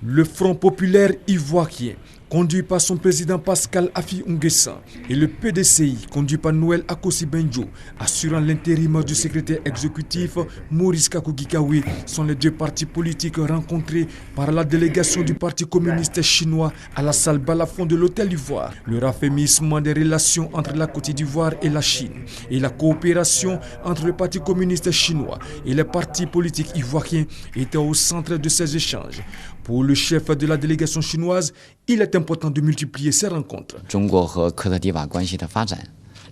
Le Front populaire ivoirien, conduit par son président Pascal Affi N'Guessan, et le PDCI, conduit par Noël Akossi Benjo, assurant l'intérim du secrétaire exécutif Maurice Kakou Gikawe, sont les deux partis politiques rencontrés par la délégation du Parti communiste chinois à la salle Balafon de l'Hôtel d'Ivoire. Le raffermissement des relations entre la Côte d'Ivoire et la Chine et la coopération entre le Parti communiste chinois et les partis politiques ivoiriens étaient au centre de ces échanges. Pour le chef de la délégation chinoise, il est important de multiplier ces rencontres.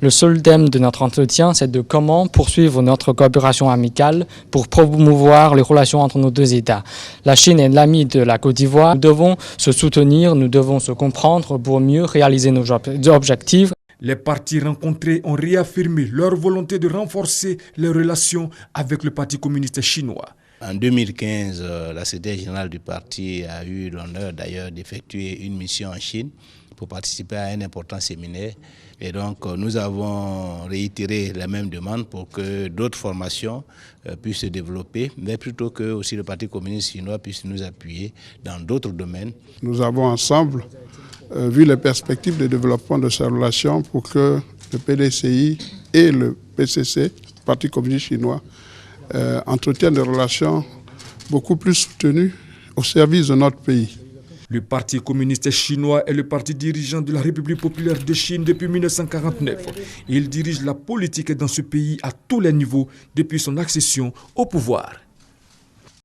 Le seul thème de notre entretien, c'est de comment poursuivre notre coopération amicale pour promouvoir les relations entre nos deux États. La Chine est l'amie de la Côte d'Ivoire. Nous devons se soutenir, nous devons se comprendre pour mieux réaliser nos objectifs. Les partis rencontrés ont réaffirmé leur volonté de renforcer les relations avec le Parti communiste chinois. En 2015, la secrétaire générale du parti a eu l'honneur d'ailleurs d'effectuer une mission en Chine pour participer à un important séminaire. Et donc nous avons réitéré la même demande pour que d'autres formations puissent se développer, mais plutôt que aussi le Parti communiste chinois puisse nous appuyer dans d'autres domaines. Nous avons ensemble vu les perspectives de développement de ces relations pour que le PDCI et le PCC, le Parti communiste chinois, entretiennent des relations beaucoup plus soutenues au service de notre pays. Le Parti communiste chinois est le parti dirigeant de la République populaire de Chine depuis 1949. Il dirige la politique dans ce pays à tous les niveaux depuis son accession au pouvoir.